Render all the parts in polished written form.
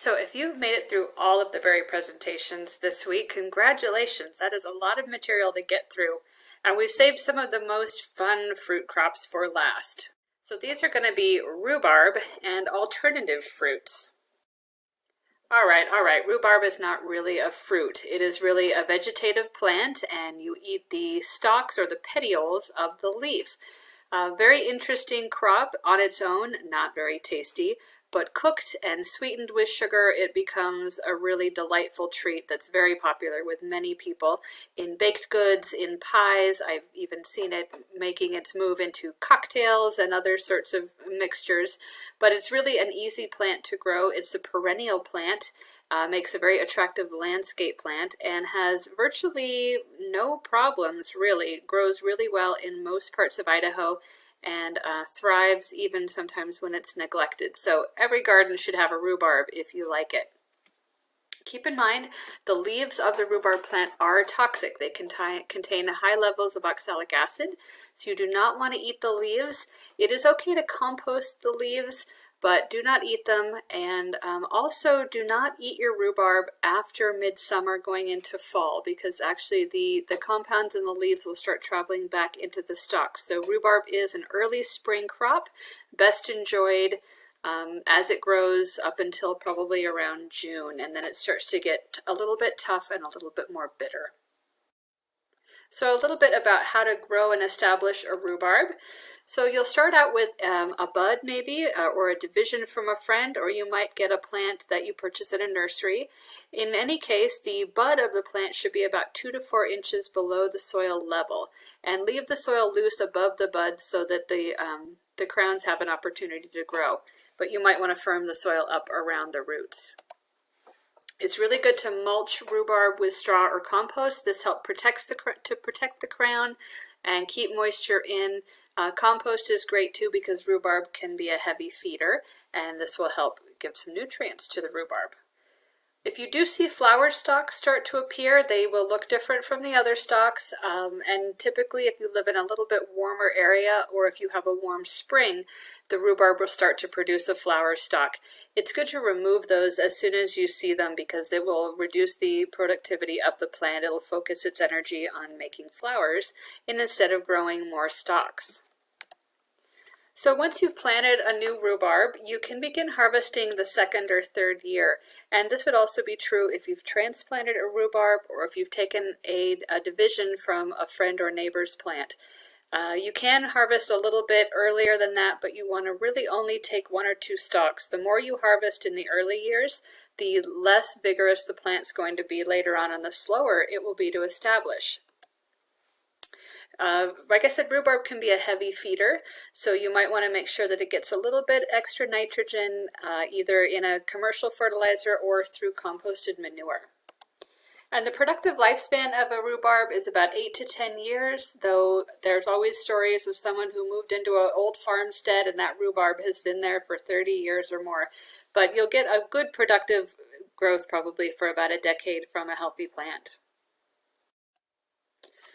So if you've made it through all of the berry presentations this week, congratulations. That is a lot of material to get through. And we've saved some of the most fun fruit crops for last. So these are going to be rhubarb and alternative fruits. All right. Rhubarb is not really a fruit. It is really a vegetative plant, and you eat the stalks or the petioles of the leaf. A very interesting crop on its own, not very tasty, but cooked and sweetened with sugar, it becomes a really delightful treat that's very popular with many people in baked goods, in pies. I've even seen it making its move into cocktails and other sorts of mixtures, but it's really an easy plant to grow. It's a perennial plant. Makes a very attractive landscape plant and has virtually no problems, really. Grows really well in most parts of Idaho and thrives even sometimes when it's neglected. So every garden should have a rhubarb if you like it. Keep in mind, the leaves of the rhubarb plant are toxic. They contain high levels of oxalic acid, so you do not want to eat the leaves. It is okay to compost the leaves, but do not eat them, and also do not eat your rhubarb after midsummer going into fall, because actually the compounds in the leaves will start traveling back into the stalks. So rhubarb is an early spring crop, best enjoyed as it grows up until probably around June, and then it starts to get a little bit tough and a little bit more bitter. So a little bit about how to grow and establish a rhubarb. So you'll start out with a bud maybe, or a division from a friend, or you might get a plant that you purchase at a nursery. In any case, the bud of the plant should be about 2 to 4 inches below the soil level, and leave the soil loose above the buds so that the crowns have an opportunity to grow. But you might want to firm the soil up around the roots. It's really good to mulch rhubarb with straw or compost. This helps protect the crown and keep moisture in. Compost is great too because rhubarb can be a heavy feeder, and this will help give some nutrients to the rhubarb. If you do see flower stalks start to appear, they will look different from the other stalks, and typically if you live in a little bit warmer area or if you have a warm spring, the rhubarb will start to produce a flower stalk. It's good to remove those as soon as you see them because they will reduce the productivity of the plant. It'll focus its energy on making flowers instead of growing more stalks. So once you've planted a new rhubarb, you can begin harvesting the second or third year. And this would also be true if you've transplanted a rhubarb or if you've taken a division from a friend or neighbor's plant. You can harvest a little bit earlier than that, but you want to really only take 1 or 2 stalks. The more you harvest in the early years, the less vigorous the plant's going to be later on and the slower it will be to establish. Like I said, rhubarb can be a heavy feeder, so you might want to make sure that it gets a little bit extra nitrogen, either in a commercial fertilizer or through composted manure. And the productive lifespan of a rhubarb is about 8 to 10 years, though there's always stories of someone who moved into an old farmstead and that rhubarb has been there for 30 years or more. But you'll get a good productive growth probably for about a decade from a healthy plant.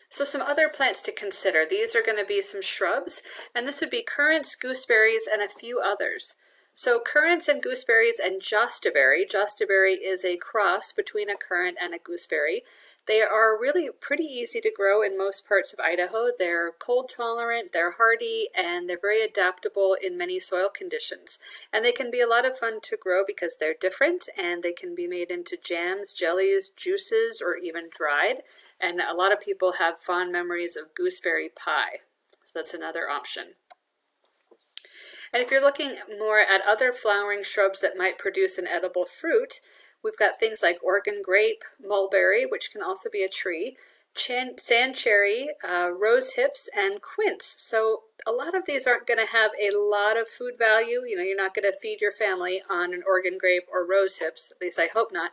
So some other plants to consider. These are going to be some shrubs, and this would be currants, gooseberries, and a few others. So currants and gooseberries and jostaberry. Jostaberry is a cross between a currant and a gooseberry. They are really pretty easy to grow in most parts of Idaho. They're cold tolerant, they're hardy, and they're very adaptable in many soil conditions. And they can be a lot of fun to grow because they're different, and they can be made into jams, jellies, juices, or even dried. And a lot of people have fond memories of gooseberry pie. So that's another option. And if you're looking more at other flowering shrubs that might produce an edible fruit, we've got things like Oregon grape, mulberry, which can also be a tree, sand cherry, rose hips, and quince. So a lot of these aren't going to have a lot of food value. You know, you're not going to feed your family on an Oregon grape or rose hips, at least I hope not.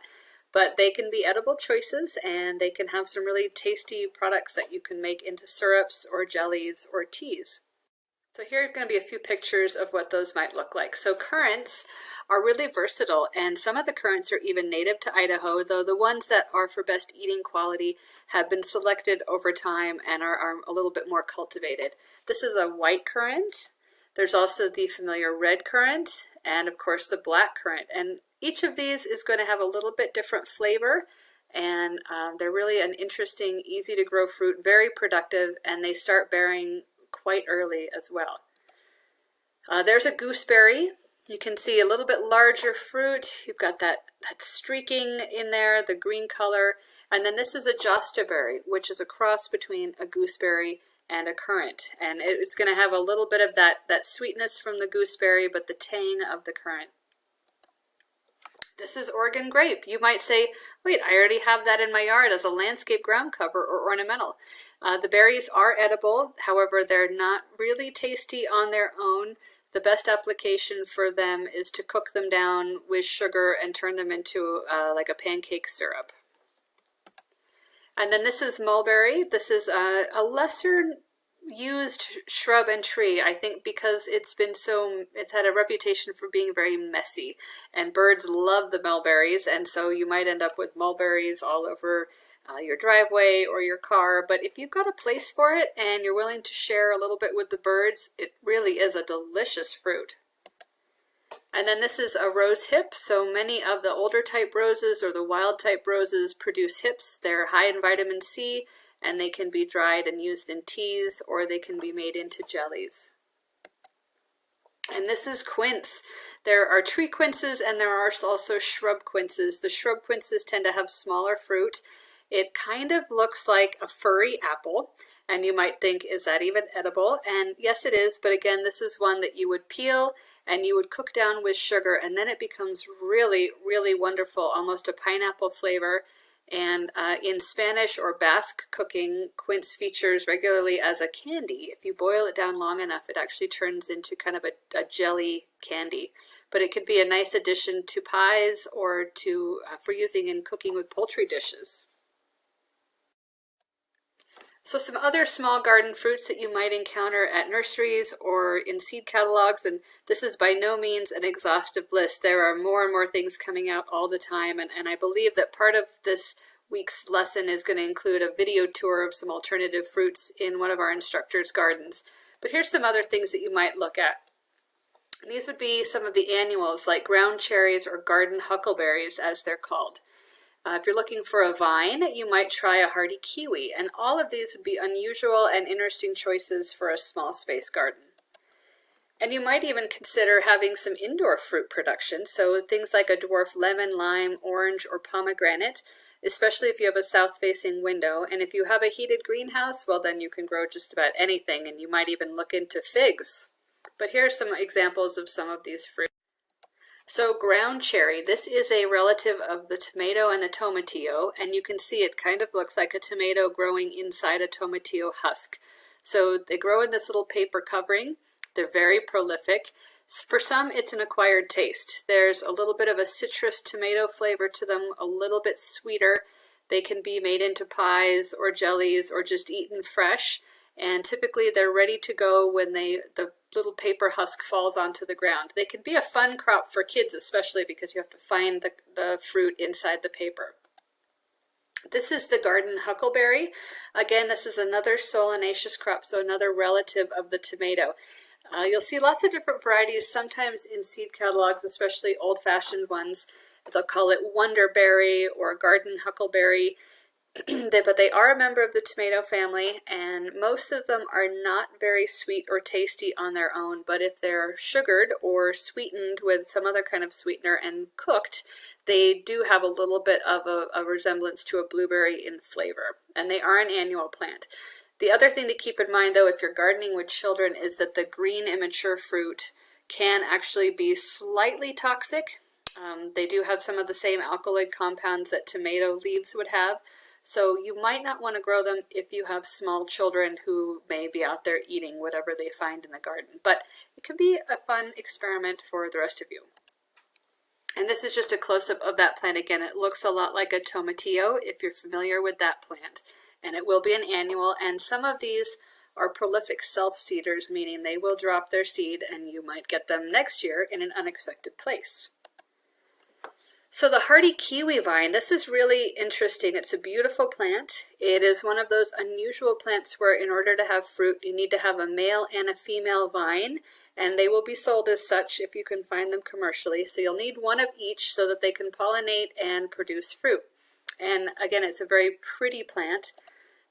But they can be edible choices, and they can have some really tasty products that you can make into syrups or jellies or teas. So here are going to be a few pictures of what those might look like. So currants are really versatile, and some of the currants are even native to Idaho, though the ones that are for best eating quality have been selected over time and are a little bit more cultivated. This is a white currant. There's also the familiar red currant, and of course the black currant. And each of these is going to have a little bit different flavor, and they're really an interesting, easy to grow fruit, very productive, and they start bearing quite early as well. There's a gooseberry. You can see a little bit larger fruit. You've got that streaking in there, the green color. And then this is a jostaberry, which is a cross between a gooseberry and a currant. And it's going to have a little bit of that sweetness from the gooseberry, but the tang of the currant. This is Oregon grape. You might say, wait, I already have that in my yard as a landscape ground cover or ornamental. The berries are edible, however, they're not really tasty on their own. The best application for them is to cook them down with sugar and turn them into like a pancake syrup. And then this is mulberry. This is a lesser used shrub and tree, I think, because it's had a reputation for being very messy, and birds love the mulberries, and so you might end up with mulberries all over your driveway or your car. But if you've got a place for it and you're willing to share a little bit with the birds, it really is a delicious fruit. And then this is a rose hip. So many of the older type roses or the wild type roses produce hips. They're high in vitamin C, and they can be dried and used in teas, or they can be made into jellies. And this is quince. There are tree quinces and there are also shrub quinces. The shrub quinces tend to have smaller fruit. It kind of looks like a furry apple, and you might think, is that even edible? And yes, it is, but again, this is one that you would peel and you would cook down with sugar, and then it becomes really, really wonderful, almost a pineapple flavor. And in Spanish or Basque cooking, quince features regularly as a candy. If you boil it down long enough, it actually turns into kind of a jelly candy. But it could be a nice addition to pies or to for using in cooking with poultry dishes. So some other small garden fruits that you might encounter at nurseries or in seed catalogs, and this is by no means an exhaustive list. There are more and more things coming out all the time, and I believe that part of this week's lesson is going to include a video tour of some alternative fruits in one of our instructors' gardens. But here's some other things that you might look at. These would be some of the annuals like ground cherries or garden huckleberries, as they're called. If you're looking for a vine, you might try a hardy kiwi, and all of these would be unusual and interesting choices for a small space garden. And you might even consider having some indoor fruit production, so things like a dwarf lemon, lime, orange, or pomegranate, especially if you have a south-facing window. And if you have a heated greenhouse, well, then you can grow just about anything, and you might even look into figs. But here are some examples of some of these fruits. So ground cherry, this is a relative of the tomato and the tomatillo, and you can see it kind of looks like a tomato growing inside a tomatillo husk. So they grow in this little paper covering. They're very prolific. For some, it's an acquired taste. There's a little bit of a citrus tomato flavor to them, a little bit sweeter. They can be made into pies or jellies or just eaten fresh. And typically they're ready to go when the little paper husk falls onto the ground. They can be a fun crop for kids, especially because you have to find the fruit inside the paper. This is the garden huckleberry. Again, this is another solanaceous crop, so another relative of the tomato. You'll see lots of different varieties, sometimes in seed catalogs, especially old-fashioned ones. They'll call it wonderberry or garden huckleberry. But they are a member of the tomato family, and most of them are not very sweet or tasty on their own, but if they're sugared or sweetened with some other kind of sweetener and cooked, they do have a little bit of a resemblance to a blueberry in flavor, and they are an annual plant. The other thing to keep in mind, though, if you're gardening with children, is that the green immature fruit can actually be slightly toxic. They do have some of the same alkaloid compounds that tomato leaves would have. So you might not want to grow them if you have small children who may be out there eating whatever they find in the garden. But it can be a fun experiment for the rest of you. And this is just a close-up of that plant again. It looks a lot like a tomatillo if you're familiar with that plant. And it will be an annual, and some of these are prolific self-seeders, meaning they will drop their seed and you might get them next year in an unexpected place. So the hardy kiwi vine, this is really interesting. It's a beautiful plant. It is one of those unusual plants where in order to have fruit, you need to have a male and a female vine, and they will be sold as such if you can find them commercially. So you'll need one of each so that they can pollinate and produce fruit. And again, it's a very pretty plant.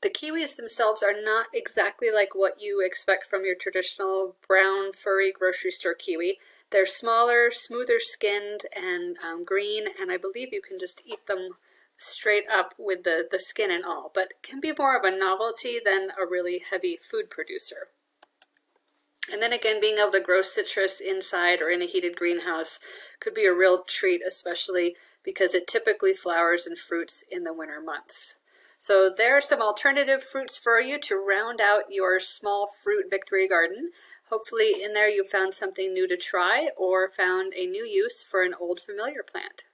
The kiwis themselves are not exactly like what you expect from your traditional brown, furry grocery store kiwi. They're smaller, smoother skinned, and green, and I believe you can just eat them straight up with the skin and all, but can be more of a novelty than a really heavy food producer. And then again, being able to grow citrus inside or in a heated greenhouse could be a real treat, especially because it typically flowers and fruits in the winter months. So there are some alternative fruits for you to round out your small fruit victory garden. Hopefully in there you found something new to try or found a new use for an old familiar plant.